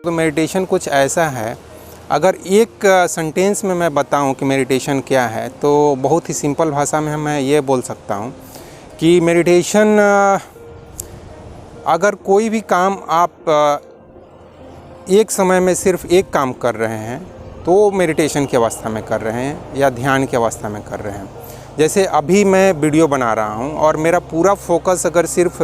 तो मेडिटेशन कुछ ऐसा है, अगर एक सेंटेंस में मैं बताऊं कि मेडिटेशन क्या है तो बहुत ही सिंपल भाषा में मैं ये बोल सकता हूं कि मेडिटेशन, अगर कोई भी काम आप एक समय में सिर्फ एक काम कर रहे हैं तो मेडिटेशन की अवस्था में कर रहे हैं या ध्यान की अवस्था में कर रहे हैं। जैसे अभी मैं वीडियो बना रहा हूं और मेरा पूरा फोकस अगर सिर्फ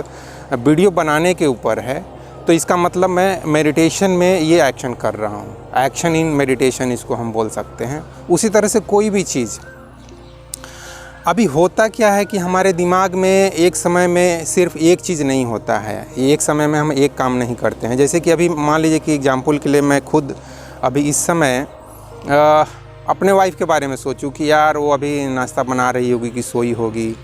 वीडियो बनाने के ऊपर है तो इसका मतलब मैं मेडिटेशन में ये एक्शन कर रहा हूँ। एक्शन इन मेडिटेशन इसको हम बोल सकते हैं। उसी तरह से कोई भी चीज़, अभी होता क्या है कि हमारे दिमाग में एक समय में सिर्फ एक चीज़ नहीं होता है, एक समय में हम एक काम नहीं करते हैं। जैसे कि अभी मान लीजिए कि एग्जाम्पल के लिए मैं खुद अभी इस समय अपने वाइफ के बारे में सोचूं कि यार वो अभी नाश्ता बना रही होगी कि सोई होगी,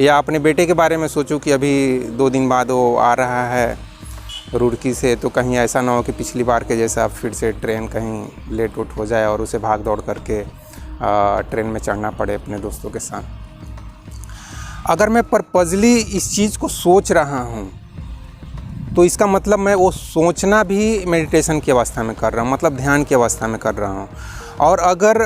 या अपने बेटे के बारे में सोचूं कि अभी 2 दिन बाद वो आ रहा है रुड़की से, तो कहीं ऐसा ना हो कि पिछली बार के जैसा फिर से ट्रेन कहीं लेट उट हो जाए और उसे भाग दौड़ करके ट्रेन में चढ़ना पड़े अपने दोस्तों के साथ। अगर मैं पर्पजली इस चीज़ को सोच रहा हूँ तो इसका मतलब मैं वो सोचना भी मेडिटेशन की अवस्था में कर रहा हूँ, मतलब ध्यान की अवस्था में कर रहा हूँ। और अगर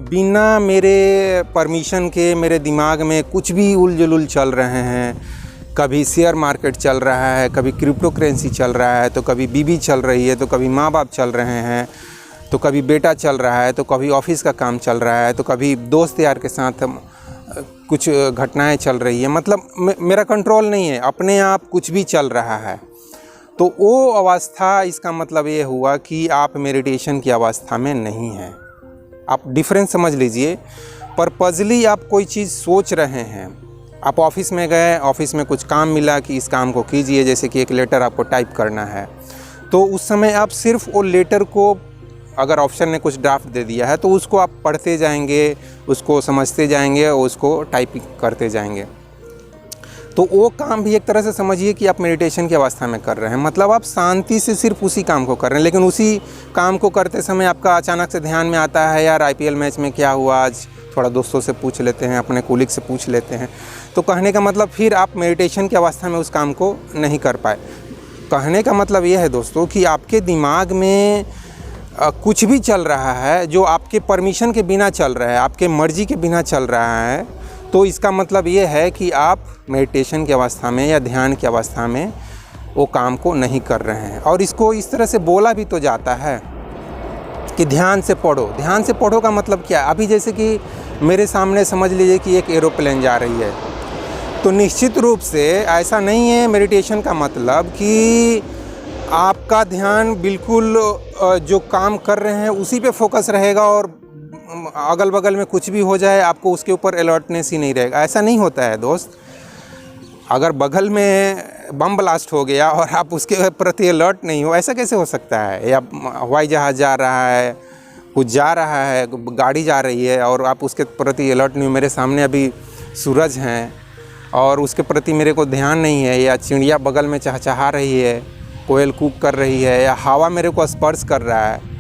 बिना मेरे परमिशन के मेरे दिमाग में कुछ भी उल-जुलुल चल रहे हैं, कभी शेयर मार्केट चल रहा है, कभी क्रिप्टो करेंसी चल रहा है, तो कभी बीवी चल रही है, तो कभी माँ बाप चल रहे हैं, तो कभी बेटा चल रहा है, तो कभी ऑफिस का काम चल रहा है, तो कभी दोस्त यार के साथ कुछ घटनाएं चल रही है, मतलब मेरा कंट्रोल नहीं है, अपने आप कुछ भी चल रहा है, तो वो अवस्था, इसका मतलब ये हुआ कि आप मेडिटेशन की अवस्था में नहीं हैं। आप डिफरेंस समझ लीजिए। पर्पजली आप कोई चीज़ सोच रहे हैं, आप ऑफिस में गए, ऑफिस में कुछ काम मिला कि इस काम को कीजिए, जैसे कि एक लेटर आपको टाइप करना है, तो उस समय आप सिर्फ वो लेटर को, अगर ऑप्शन ने कुछ ड्राफ्ट दे दिया है तो उसको आप पढ़ते जाएंगे, उसको समझते जाएंगे और उसको टाइपिंग करते जाएंगे। तो वो काम भी एक तरह से समझिए कि आप मेडिटेशन की अवस्था में कर रहे हैं, मतलब आप शांति से सिर्फ उसी काम को कर रहे हैं। लेकिन उसी काम को करते समय आपका अचानक से ध्यान में आता है, यार IPL मैच में क्या हुआ आज, थोड़ा दोस्तों से पूछ लेते हैं, अपने कुलीग से पूछ लेते हैं। तो कहने का मतलब फिर आप मेडिटेशन की अवस्था में उस काम को नहीं कर पाए। कहने का मतलब ये है दोस्तों कि आपके दिमाग में कुछ भी चल रहा है जो आपके परमिशन के बिना चल रहा है, आपके मर्ज़ी के बिना चल रहा है, तो इसका मतलब ये है कि आप मेडिटेशन की अवस्था में या ध्यान की अवस्था में वो काम को नहीं कर रहे हैं। और इसको इस तरह से बोला भी तो जाता है कि ध्यान से पढ़ो। ध्यान से पढ़ो का मतलब क्या है? अभी जैसे कि मेरे सामने समझ लीजिए कि एक एरोप्लेन जा रही है, तो निश्चित रूप से ऐसा नहीं है मेडिटेशन का मतलब कि आपका ध्यान बिल्कुल जो काम कर रहे हैं उसी पे फोकस रहेगा और अगल बगल में कुछ भी हो जाए आपको उसके ऊपर अलर्टनेस ही नहीं रहेगा। ऐसा नहीं होता है दोस्त। अगर बगल में बम ब्लास्ट हो गया और आप उसके प्रति अलर्ट नहीं हो, ऐसा कैसे हो सकता है? या हवाई जहाज़ जा रहा है, कुछ जा रहा है, गाड़ी जा रही है और आप उसके प्रति अलर्ट नहीं हो। मेरे सामने अभी सूरज हैं और उसके प्रति मेरे को ध्यान नहीं है, या चिड़िया बगल में चहचहा रही है, कोयल कूक कर रही है, या हवा मेरे को स्पर्श कर रहा है।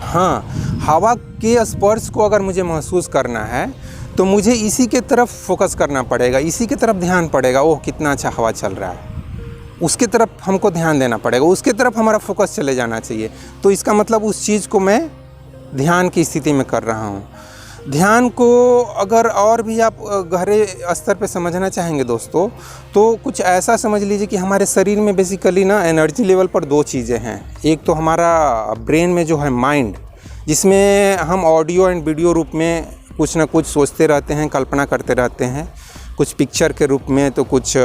हाँ, हवा के स्पर्श को अगर मुझे महसूस करना है तो मुझे इसी के तरफ फोकस करना पड़ेगा, इसी के तरफ ध्यान पड़ेगा। ओह कितना अच्छा हवा चल रहा है, उसके तरफ हमको ध्यान देना पड़ेगा, उसके तरफ हमारा फोकस चले जाना चाहिए। तो इसका मतलब उस चीज़ को मैं ध्यान की स्थिति में कर रहा हूँ। ध्यान को अगर और भी आप गहरे स्तर पे समझना चाहेंगे दोस्तों, तो कुछ ऐसा समझ लीजिए कि हमारे शरीर में बेसिकली ना एनर्जी लेवल पर 2 चीज़ें हैं। एक तो हमारा ब्रेन में जो है माइंड, जिसमें हम ऑडियो एंड वीडियो रूप में कुछ ना कुछ सोचते रहते हैं, कल्पना करते रहते हैं, कुछ पिक्चर के रूप में तो कुछ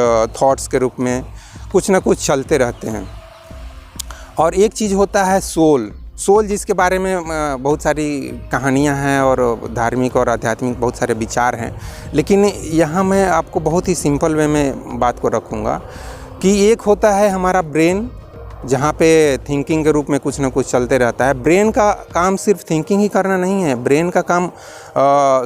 थॉट्स के रूप में कुछ ना कुछ चलते रहते हैं। और एक चीज़ होता है सोल, जिसके बारे में बहुत सारी कहानियां हैं और धार्मिक और आध्यात्मिक बहुत सारे विचार हैं। लेकिन यहाँ मैं आपको बहुत ही सिंपल वे में बात को रखूँगा कि एक होता है हमारा ब्रेन, जहाँ पे थिंकिंग के रूप में कुछ ना कुछ चलते रहता है। ब्रेन का काम सिर्फ थिंकिंग ही करना नहीं है, ब्रेन का काम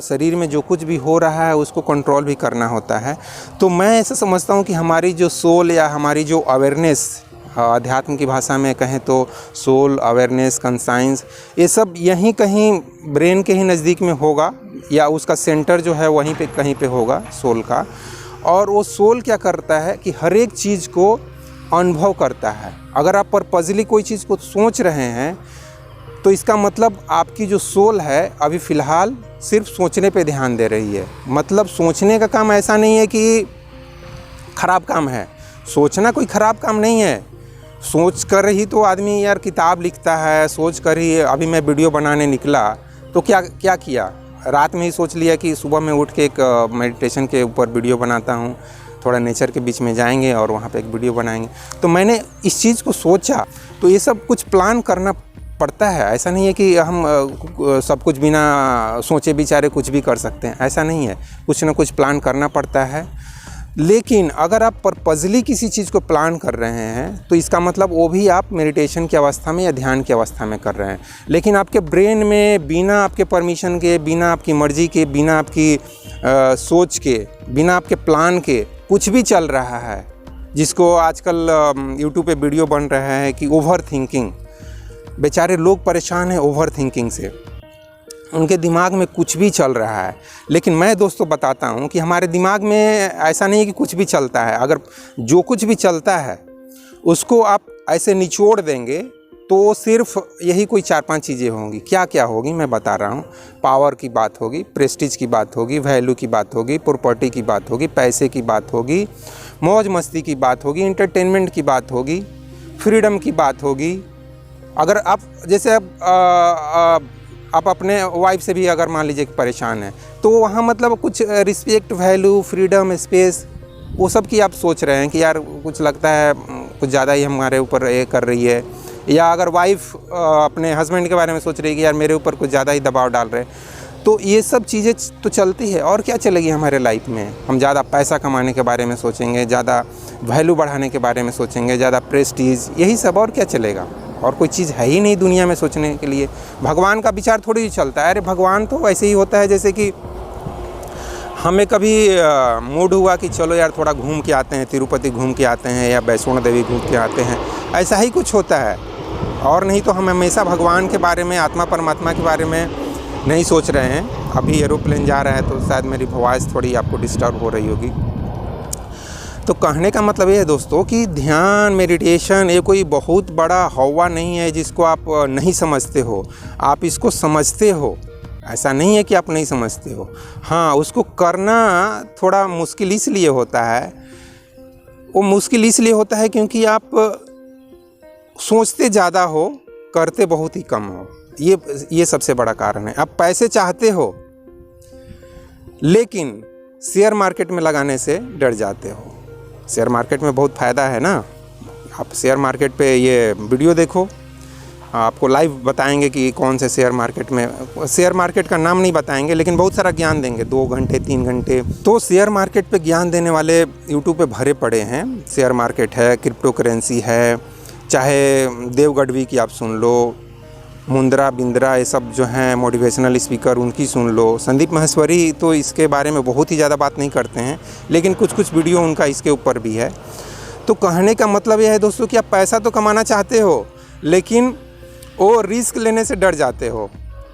शरीर में जो कुछ भी हो रहा है उसको कंट्रोल भी करना होता है। तो मैं ऐसा समझता हूँ कि हमारी जो सोल या हमारी जो अवेयरनेस, अध्यात्म की भाषा में कहें तो सोल, अवेयरनेस, कंसाइंस, ये सब यहीं कहीं ब्रेन के ही नज़दीक में होगा, या उसका सेंटर जो है वहीं पे कहीं पे होगा सोल का। और वो सोल क्या करता है कि हर एक चीज़ को अनुभव करता है। अगर आप पर्पजली कोई चीज़ को सोच रहे हैं तो इसका मतलब आपकी जो सोल है अभी फ़िलहाल सिर्फ सोचने पे ध्यान दे रही है। मतलब सोचने का काम ऐसा नहीं है कि ख़राब काम है, सोचना कोई ख़राब काम नहीं है। सोच कर ही तो आदमी यार किताब लिखता है, सोच कर ही अभी मैं वीडियो बनाने निकला तो क्या क्या किया, रात में ही सोच लिया कि सुबह में उठ के एक मेडिटेशन के ऊपर वीडियो बनाता हूँ, थोड़ा नेचर के बीच में जाएंगे और वहाँ पे एक वीडियो बनाएंगे। तो मैंने इस चीज़ को सोचा। तो ये सब कुछ प्लान करना पड़ता है। ऐसा नहीं है कि हम सब कुछ बिना सोचे विचारे कुछ भी कर सकते हैं, ऐसा नहीं है। कुछ ना कुछ प्लान करना पड़ता है। लेकिन अगर आप पर्पजली किसी चीज़ को प्लान कर रहे हैं तो इसका मतलब वो भी आप मेडिटेशन की अवस्था में या ध्यान की अवस्था में कर रहे हैं। लेकिन आपके ब्रेन में बिना आपके परमिशन के, बिना आपकी मर्ज़ी के, बिना आपकी सोच के, बिना आपके प्लान के कुछ भी चल रहा है, जिसको आजकल यूट्यूब पे वीडियो बन रहा है कि ओवर थिंकिंग। बेचारे लोग परेशान हैं ओवर थिंकिंग से, उनके दिमाग में कुछ भी चल रहा है। लेकिन मैं दोस्तों बताता हूँ कि हमारे दिमाग में ऐसा नहीं है कि कुछ भी चलता है। अगर जो कुछ भी चलता है उसको आप ऐसे निचोड़ देंगे तो सिर्फ यही कोई 4-5 चीज़ें होंगी। क्या क्या होगी मैं बता रहा हूँ। पावर की बात होगी, प्रेस्टीज की बात होगी, वैल्यू की बात होगी, प्रॉपर्टी की बात होगी, पैसे की बात होगी, मौज मस्ती की बात होगी, इंटरटेनमेंट की बात होगी, फ्रीडम की बात होगी। अगर आप जैसे आप अपने वाइफ से भी अगर मान लीजिए कि परेशान हैं तो वहाँ मतलब कुछ रिस्पेक्ट, वैल्यू, फ्रीडम, स्पेस, वो सब की आप सोच रहे हैं कि यार कुछ लगता है कुछ ज़्यादा ही हमारे ऊपर ये कर रही है। या अगर वाइफ अपने हस्बैंड के बारे में सोच रही है कि यार मेरे ऊपर कुछ ज़्यादा ही दबाव डाल रहे हैं। तो ये सब चीज़ें तो चलती है। और क्या चलेगी हमारे लाइफ में? हम ज़्यादा पैसा कमाने के बारे में सोचेंगे, ज़्यादा वैल्यू बढ़ाने के बारे में सोचेंगे, ज़्यादा प्रेस्टीज, यही सब। और क्या चलेगा? और कोई चीज़ है ही नहीं दुनिया में सोचने के लिए। भगवान का विचार थोड़ी ही चलता है। अरे भगवान तो वैसे ही होता है जैसे कि हमें कभी मूड हुआ कि चलो यार थोड़ा घूम के आते हैं, तिरुपति घूम के आते हैं या वैष्णो देवी घूम के आते हैं, ऐसा ही कुछ होता है। और नहीं तो हम हमेशा भगवान के बारे में, आत्मा परमात्मा के बारे में नहीं सोच रहे हैं। अभी एरोप्लेन जा रहा है तो शायद मेरी वॉइस थोड़ी आपको डिस्टर्ब हो रही होगी। तो कहने का मतलब ये है दोस्तों कि ध्यान, मेडिटेशन ये कोई बहुत बड़ा हौवा नहीं है जिसको आप नहीं समझते हो। आप इसको समझते हो, ऐसा नहीं है कि आप नहीं समझते हो। हाँ, उसको करना थोड़ा मुश्किल इसलिए होता है, वो मुश्किल इसलिए होता है क्योंकि आप सोचते ज़्यादा हो, करते बहुत ही कम हो। ये सबसे बड़ा कारण है। आप पैसे चाहते हो लेकिन शेयर मार्केट में लगाने से डर जाते हो। शेयर मार्केट में बहुत फ़ायदा है ना। आप शेयर मार्केट पे ये वीडियो देखो, आपको लाइव बताएंगे कि कौन से शेयर मार्केट में, शेयर मार्केट का नाम नहीं बताएंगे लेकिन बहुत सारा ज्ञान देंगे, 2 घंटे 3 घंटे। तो शेयर मार्केट पे ज्ञान देने वाले यूट्यूब पे भरे पड़े हैं। शेयर मार्केट है, क्रिप्टो करेंसी है, चाहे देव गढ़वी की आप सुन लो, मुंद्रा बिंद्रा, ये सब जो हैं मोटिवेशनल स्पीकर, उनकी सुन लो। संदीप माहेश्वरी तो इसके बारे में बहुत ही ज़्यादा बात नहीं करते हैं लेकिन कुछ कुछ वीडियो उनका इसके ऊपर भी है। तो कहने का मतलब यह है दोस्तों कि आप पैसा तो कमाना चाहते हो लेकिन वो रिस्क लेने से डर जाते हो।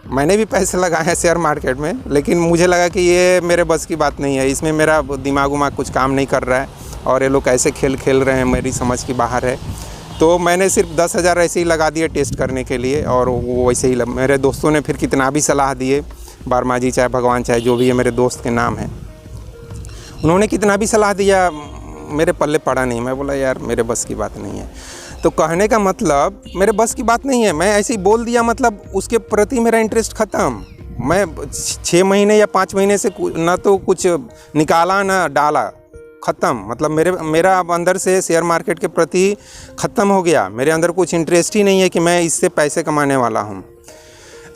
मैंने भी पैसे लगाए हैं शेयर मार्केट में लेकिन मुझे लगा कि ये मेरे बस की बात नहीं है, इसमें मेरा दिमाग उमाग कुछ काम नहीं कर रहा है और ये लोग ऐसे खेल खेल रहे हैं, मेरी समझ की बाहर है। तो मैंने सिर्फ 10,000 ऐसे ही लगा दिए टेस्ट करने के लिए और वो वैसे ही मेरे दोस्तों ने फिर कितना भी सलाह दिए, वर्मा जी चाहे भगवान चाहे जो भी है, मेरे दोस्त के नाम है, उन्होंने कितना भी सलाह दिया मेरे पल्ले पड़ा नहीं। मैं बोला यार मेरे बस की बात नहीं है। तो कहने का मतलब मेरे बस की बात नहीं है, मैं ऐसे ही बोल दिया, मतलब उसके प्रति मेरा इंटरेस्ट ख़त्म। मैं 6 महीने या 5 महीने से ना तो कुछ निकाला ना डाला, ख़त्म। मतलब मेरा अंदर से शेयर मार्केट के प्रति ख़त्म हो गया। मेरे अंदर कुछ इंटरेस्ट ही नहीं है कि मैं इससे पैसे कमाने वाला हूँ।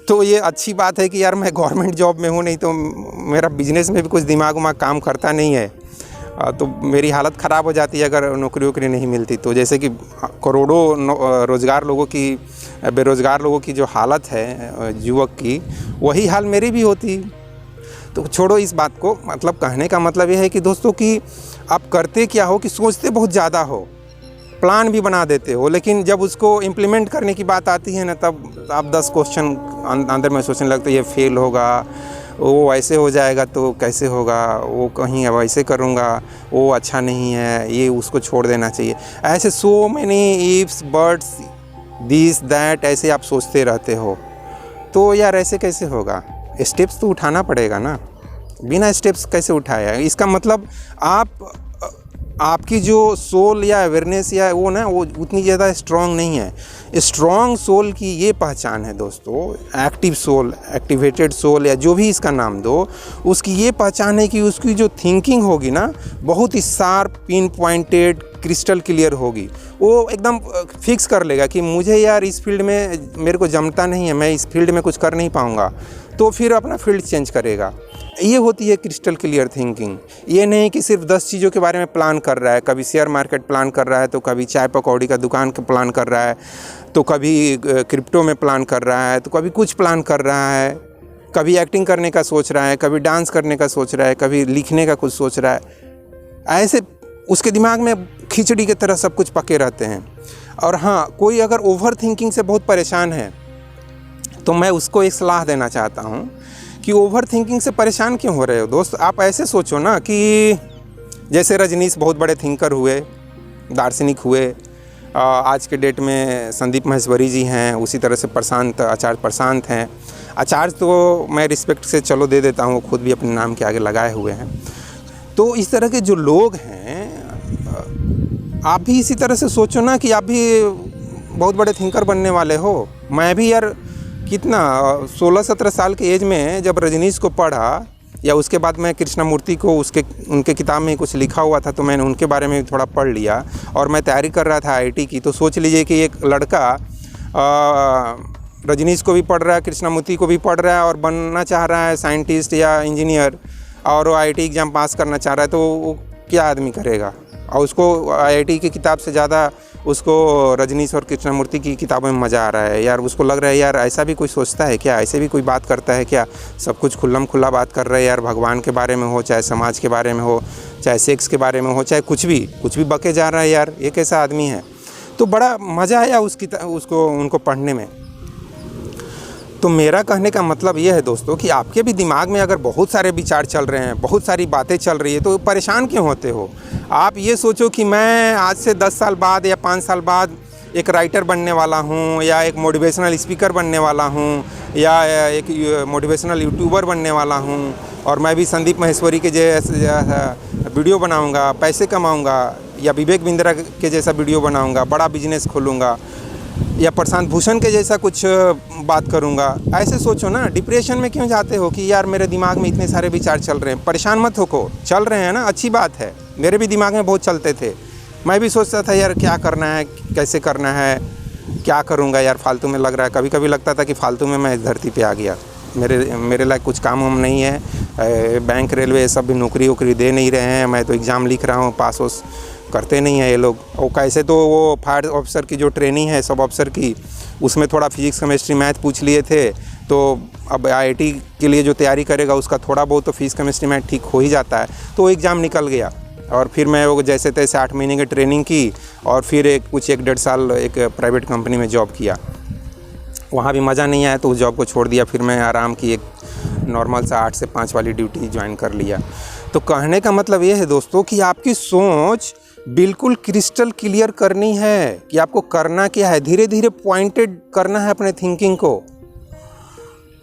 तो ये अच्छी बात है कि यार मैं गवर्नमेंट जॉब में हूँ, नहीं तो मेरा बिजनेस में भी कुछ दिमाग उमाग काम करता नहीं है। तो मेरी हालत ख़राब हो जाती है अगर नौकरी वोकरी नहीं मिलती तो। जैसे कि करोड़ों रोज़गार लोगों की, बेरोज़गार लोगों की जो हालत है युवक की, वही हाल मेरी भी होती। तो छोड़ो इस बात को। मतलब कहने का मतलब ये है कि दोस्तों कि आप करते क्या हो कि सोचते बहुत ज़्यादा हो, प्लान भी बना देते हो, लेकिन जब उसको इम्प्लीमेंट करने की बात आती है ना, तब आप 10 क्वेश्चन अंदर में सोचने लगते, ये फेल होगा, वो ऐसे हो जाएगा तो कैसे होगा, वो कहीं अब ऐसे करूँगा वो अच्छा नहीं है, ये उसको छोड़ देना चाहिए। ऐसे so many ifs buts this that ऐसे आप सोचते रहते हो, तो यार ऐसे कैसे होगा। स्टेप्स तो उठाना पड़ेगा ना, बिना स्टेप्स कैसे उठाया। इसका मतलब आपकी जो सोल या अवेयरनेस या वो ना वो उतनी ज़्यादा स्ट्रॉन्ग नहीं है। स्ट्रॉन्ग सोल की ये पहचान है दोस्तों, एक्टिव सोल, एक्टिवेटेड सोल या जो भी इसका नाम दो, उसकी ये पहचान है कि उसकी जो थिंकिंग होगी ना बहुत ही sharp, pin pointed, crystal clear होगी। वो एकदम फिक्स कर लेगा कि मुझे यार इस फील्ड में मेरे को जमता नहीं है, मैं इस फील्ड में कुछ कर नहीं पाऊँगा, तो फिर अपना फील्ड चेंज करेगा। ये होती है क्रिस्टल क्लियर थिंकिंग। ये नहीं कि सिर्फ 10 चीज़ों के बारे में प्लान कर रहा है, कभी शेयर मार्केट प्लान कर रहा है, तो कभी चाय पकौड़ी का दुकान का प्लान कर रहा है, तो कभी क्रिप्टो में प्लान कर रहा है, तो कभी कुछ प्लान कर रहा है, कभी एक्टिंग करने का सोच रहा है, कभी डांस करने का सोच रहा है, कभी लिखने का कुछ सोच रहा है। ऐसे उसके दिमाग में खिचड़ी की तरह सब कुछ पके रहते हैं। और हाँ, कोई अगर ओवर थिंकिंग से बहुत परेशान है तो मैं उसको एक सलाह देना चाहता हूँ कि ओवर थिंकिंग से परेशान क्यों हो रहे हो दोस्त। आप ऐसे सोचो ना कि जैसे रजनीश बहुत बड़े थिंकर हुए, दार्शनिक हुए, आज के डेट में संदीप महेश्वरी जी हैं, उसी तरह से आचार्य प्रशांत हैं। आचार्य तो मैं रिस्पेक्ट से चलो दे देता हूँ, वो खुद भी अपने नाम के आगे लगाए हुए हैं। तो इस तरह के जो लोग हैं, आप भी इसी तरह से सोचो ना कि आप भी बहुत बड़े थिंकर बनने वाले हो। मैं भी यार कितना 16-17 साल के एज में जब रजनीश को पढ़ा, या उसके बाद मैं कृष्णमूर्ति को उनके किताब में कुछ लिखा हुआ था तो मैंने उनके बारे में थोड़ा पढ़ लिया, और मैं तैयारी कर रहा था IIT की। तो सोच लीजिए कि एक लड़का रजनीश को भी पढ़ रहा है, कृष्णमूर्ति को भी पढ़ रहा है और बनना चाह रहा है साइंटिस्ट या इंजीनियर, और वो IIT एग्ज़ाम पास करना चाह रहा है, तो वो क्या आदमी करेगा। और उसको IIT की किताब से ज़्यादा उसको रजनीश और कृष्णमूर्ति की किताबों में मज़ा आ रहा है यार। उसको लग रहा है यार ऐसा भी कोई सोचता है क्या, ऐसे भी कोई बात करता है क्या, सब कुछ खुल्लम खुल्ला बात कर रहे हैं यार, भगवान के बारे में हो, चाहे समाज के बारे में हो, चाहे सेक्स के बारे में हो, चाहे कुछ भी बके जा रहा है यार, ये कैसा आदमी है। तो बड़ा मज़ा आया उनको पढ़ने में। तो मेरा कहने का मतलब ये है दोस्तों कि आपके भी दिमाग में अगर बहुत सारे विचार चल रहे हैं, बहुत सारी बातें चल रही है, तो परेशान क्यों होते हो। आप ये सोचो कि मैं आज से 10 साल बाद या 5 साल बाद एक राइटर बनने वाला हूँ, या एक मोटिवेशनल स्पीकर बनने वाला हूँ, या एक मोटिवेशनल यूट्यूबर बनने वाला हूँ, और मैं भी संदीप महेश्वरी के जैसा वीडियो बनाऊँगा, पैसे कमाऊँगा, या विवेक बिंद्रा के जैसा वीडियो बनाऊँगा, बड़ा बिजनेस खोलूँगा, या प्रशांत भूषण के जैसा कुछ बात करूंगा। ऐसे सोचो ना। डिप्रेशन में क्यों जाते हो कि यार मेरे दिमाग में इतने सारे विचार चल रहे हैं। परेशान मत हो, चल रहे हैं ना, अच्छी बात है। मेरे भी दिमाग में बहुत चलते थे, मैं भी सोचता था यार क्या करना है, कैसे करना है, क्या करूंगा यार, फालतू में लग रहा है। कभी कभी लगता था कि फालतू में मैं इस धरती पे आ गया, मेरे लायक कुछ काम हम नहीं है, बैंक रेलवे सब भी नौकरी दे नहीं रहे हैं, मैं तो एग्ज़ाम लिख रहा हूँ, पास वास करते नहीं हैं ये लोग। और कैसे तो वो फायर ऑफिसर की जो ट्रेनिंग है सब ऑफिसर की, उसमें थोड़ा फिजिक्स केमिस्ट्री मैथ पूछ लिए थे, तो अब IIT के लिए जो तैयारी करेगा उसका थोड़ा बहुत तो फिजिक्स केमिस्ट्री मैथ ठीक हो ही जाता है। तो एग्ज़ाम निकल गया, और फिर मैं वो जैसे तैसे 8 महीने की ट्रेनिंग की, और फिर एक 1.5 साल एक प्राइवेट कंपनी में जॉब किया। वहाँ भी मज़ा नहीं आया तो उस जॉब को छोड़ दिया। फिर मैं आराम की एक नॉर्मल सा 8 से 5 वाली ड्यूटी ज्वाइन कर लिया। तो कहने का मतलब ये है दोस्तों कि आपकी सोच बिल्कुल क्रिस्टल क्लियर करनी है कि आपको करना क्या है। धीरे धीरे पॉइंटेड करना है अपने थिंकिंग को,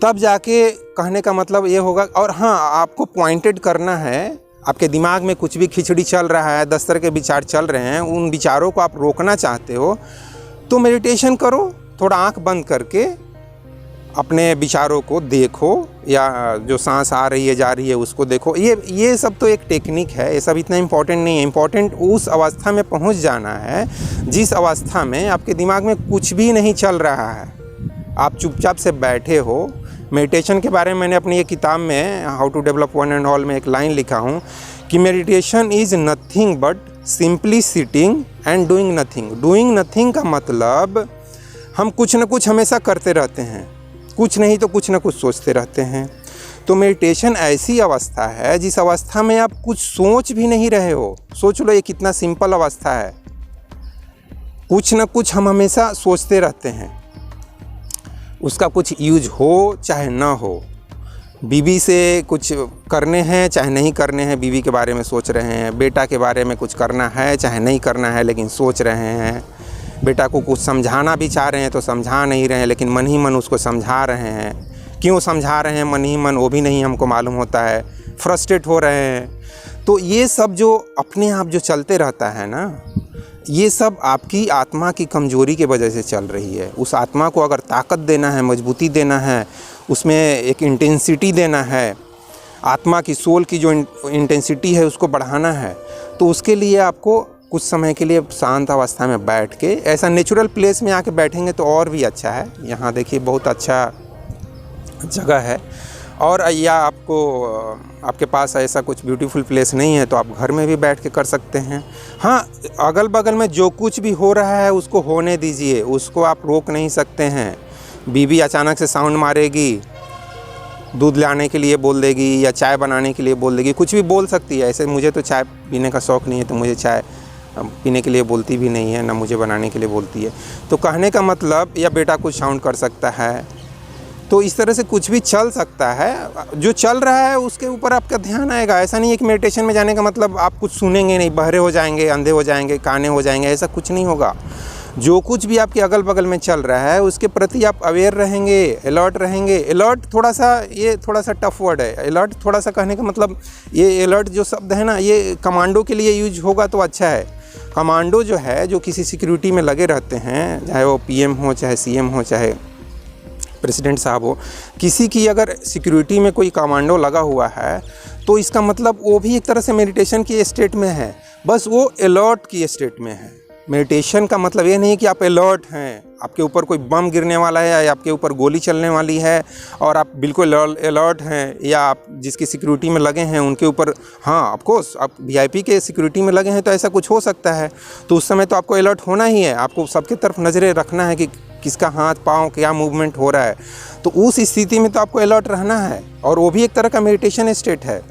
तब जाके कहने का मतलब ये होगा। और हाँ, आपको पॉइंटेड करना है। आपके दिमाग में कुछ भी खिचड़ी चल रहा है, 10 तरह के विचार चल रहे हैं, उन विचारों को आप रोकना चाहते हो तो मेडिटेशन करो। थोड़ा आंख बंद करके अपने विचारों को देखो, या जो सांस आ रही है जा रही है उसको देखो। ये सब तो एक टेक्निक है, ये सब इतना इम्पोर्टेंट नहीं है। इम्पोर्टेंट उस अवस्था में पहुंच जाना है जिस अवस्था में आपके दिमाग में कुछ भी नहीं चल रहा है, आप चुपचाप से बैठे हो। मेडिटेशन के बारे में मैंने अपनी ये किताब में how to develop one and all में एक लाइन लिखा हूँ कि meditation is nothing but simply sitting and doing nothing. Doing nothing का मतलब हम कुछ न कुछ हमेशा करते रहते हैं, कुछ नहीं तो कुछ न कुछ सोचते रहते हैं। तो मेडिटेशन ऐसी अवस्था है जिस अवस्था में आप कुछ सोच भी नहीं रहे हो। सोच लो ये कितना सिंपल अवस्था है। कुछ न कुछ हम हमेशा सोचते रहते हैं, उसका कुछ यूज हो चाहे ना हो। बीवी से कुछ करने हैं चाहे नहीं करने हैं, बीवी के बारे में सोच रहे हैं। बेटा के बारे में कुछ करना है चाहे नहीं करना है, लेकिन सोच रहे हैं। बेटा को कुछ समझाना भी चाह रहे हैं तो समझा नहीं रहे हैं, लेकिन मन ही मन उसको समझा रहे हैं। क्यों समझा रहे हैं मन ही मन, वो भी नहीं हमको मालूम होता है। फ्रस्ट्रेट हो रहे हैं। तो ये सब जो अपने आप जो चलते रहता है ना, ये सब आपकी आत्मा की कमज़ोरी की वजह से चल रही है। उस आत्मा को अगर ताकत देना है, मजबूती देना है, उसमें एक इंटेंसिटी देना है, आत्मा की सोल की जो इंटेंसिटी है उसको बढ़ाना है, तो उसके लिए आपको कुछ समय के लिए शांत अवस्था में बैठ के, ऐसा नेचुरल प्लेस में आके बैठेंगे तो और भी अच्छा है। यहाँ देखिए बहुत अच्छा जगह है। और या आपके पास ऐसा कुछ ब्यूटीफुल प्लेस नहीं है तो आप घर में भी बैठ के कर सकते हैं। हाँ, अगल बगल में जो कुछ भी हो रहा है उसको होने दीजिए, उसको आप रोक नहीं सकते हैं। बीवी अचानक से साउंड मारेगी, दूध लाने के लिए बोल देगी या चाय बनाने के लिए बोल देगी, कुछ भी बोल सकती है। ऐसे मुझे तो चाय पीने का शौक़ नहीं है तो मुझे चाय पीने के लिए बोलती भी नहीं है, ना मुझे बनाने के लिए बोलती है। तो कहने का मतलब, या बेटा कुछ साउंड कर सकता है, तो इस तरह से कुछ भी चल सकता है। जो चल रहा है उसके ऊपर आपका ध्यान आएगा। ऐसा नहीं है कि मेडिटेशन में जाने का मतलब आप कुछ सुनेंगे नहीं, बहरे हो जाएंगे, अंधे हो जाएंगे, काने हो जाएंगे, ऐसा कुछ नहीं होगा। जो कुछ भी आपके अगल बगल में चल रहा है उसके प्रति आप अवेयर रहेंगे, अलर्ट रहेंगे। अलर्ट थोड़ा सा टफ वर्ड है। अलर्ट थोड़ा सा कहने का मतलब, ये अलर्ट जो शब्द है ना, ये कमांडो के लिए यूज होगा तो अच्छा है। कमांडो जो है, जो किसी सिक्योरिटी में लगे रहते हैं, चाहे वो पीएम हो, चाहे सीएम हो, चाहे प्रेसिडेंट साहब हो, किसी की अगर सिक्योरिटी में कोई कमांडो लगा हुआ है तो इसका मतलब वो भी एक तरह से मेडिटेशन की स्टेट में है, बस वो अलर्ट की स्टेट में है। मेडिटेशन का मतलब ये नहीं कि आप अलर्ट हैं, आपके ऊपर कोई बम गिरने वाला है या आपके ऊपर गोली चलने वाली है और आप बिल्कुल अलर्ट हैं, या आप जिसकी सिक्योरिटी में लगे हैं उनके ऊपर, हाँ ऑफ कोर्स आप वीआईपी के सिक्योरिटी में लगे हैं तो ऐसा कुछ हो सकता है। तो उस समय तो आपको अलर्ट होना ही है, आपको सबके तरफ नज़रें रखना है कि किसका हाथ पाँव क्या मूवमेंट हो रहा है। तो उस स्थिति में तो आपको अलर्ट रहना है, और वो भी एक तरह का मेडिटेशन स्टेट है।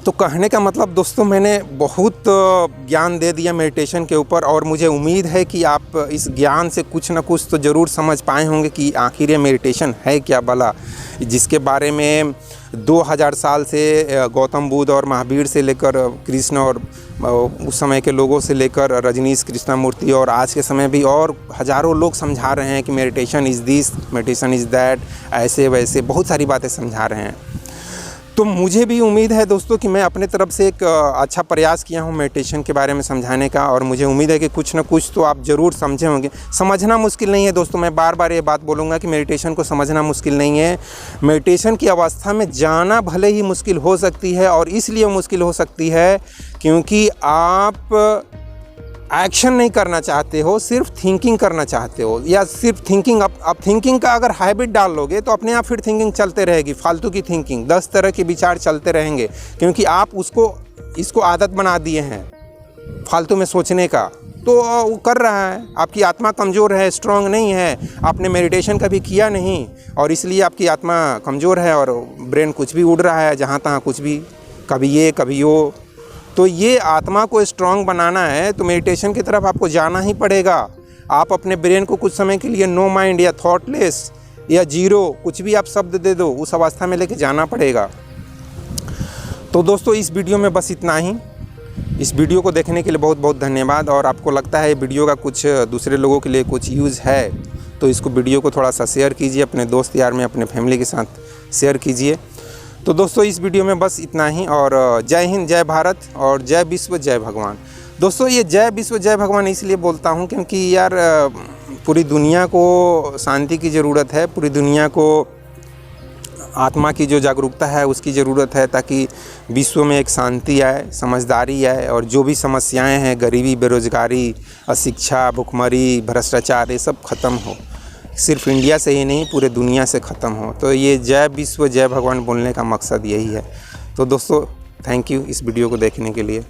तो कहने का मतलब दोस्तों, मैंने बहुत ज्ञान दे दिया मेडिटेशन के ऊपर, और मुझे उम्मीद है कि आप इस ज्ञान से कुछ ना कुछ तो ज़रूर समझ पाए होंगे कि आखिर ये मेडिटेशन है क्या भला, जिसके बारे में 2000 साल से गौतम बुद्ध और महावीर से लेकर कृष्ण और उस समय के लोगों से लेकर रजनीश कृष्णमूर्ति और आज के समय भी और हज़ारों लोग समझा रहे हैं कि meditation is this, meditation is that, ऐसे वैसे बहुत सारी बातें समझा रहे हैं। तो मुझे भी उम्मीद है दोस्तों कि मैं अपने तरफ से एक अच्छा प्रयास किया हूँ मेडिटेशन के बारे में समझाने का, और मुझे उम्मीद है कि कुछ ना कुछ तो आप ज़रूर समझे होंगे। समझना मुश्किल नहीं है दोस्तों, मैं बार बार ये बात बोलूँगा कि मेडिटेशन को समझना मुश्किल नहीं है। मेडिटेशन की अवस्था में जाना भले ही मुश्किल हो सकती है, और इसलिए मुश्किल हो सकती है क्योंकि आप एक्शन नहीं करना चाहते हो, सिर्फ थिंकिंग करना चाहते हो, या सिर्फ थिंकिंग। आप थिंकिंग का अगर हैबिट डाल लोगे तो अपने आप फिर थिंकिंग चलते रहेगी, फालतू की थिंकिंग, 10 तरह के विचार चलते रहेंगे, क्योंकि आप इसको आदत बना दिए हैं फालतू में सोचने का। तो वो कर रहा है, आपकी आत्मा कमज़ोर है, स्ट्रांग नहीं है, आपने मेडिटेशन कभी किया नहीं, और इसलिए आपकी आत्मा कमज़ोर है और ब्रेन कुछ भी उड़ रहा है, जहाँ तहाँ कुछ भी, कभी ये कभी वो। तो ये आत्मा को स्ट्रांग बनाना है तो मेडिटेशन की तरफ आपको जाना ही पड़ेगा। आप अपने ब्रेन को कुछ समय के लिए नो माइंड या थॉटलेस या जीरो, कुछ भी आप शब्द दे दो, उस अवस्था में लेके जाना पड़ेगा। तो दोस्तों इस वीडियो में बस इतना ही। इस वीडियो को देखने के लिए बहुत बहुत धन्यवाद। और आपको लगता है वीडियो का कुछ दूसरे लोगों के लिए कुछ यूज़ है तो इसको वीडियो को थोड़ा सा शेयर कीजिए, अपने दोस्त यार में, अपने फैमिली के साथ शेयर कीजिए। तो दोस्तों इस वीडियो में बस इतना ही, और जय हिंद, जय भारत, और जय विश्व, जय भगवान। दोस्तों ये जय विश्व जय भगवान इसलिए बोलता हूँ क्योंकि यार पूरी दुनिया को शांति की ज़रूरत है, पूरी दुनिया को आत्मा की जो जागरूकता है उसकी ज़रूरत है, ताकि विश्व में एक शांति आए, समझदारी आए, और जो भी समस्याएं हैं, गरीबी, बेरोज़गारी, अशिक्षा, भुखमरी, भ्रष्टाचार, ये सब ख़त्म हो। सिर्फ इंडिया से ही नहीं, पूरे दुनिया से ख़त्म हो। तो ये जय विश्व जय भगवान बोलने का मकसद यही है। तो दोस्तों थैंक यू इस वीडियो को देखने के लिए।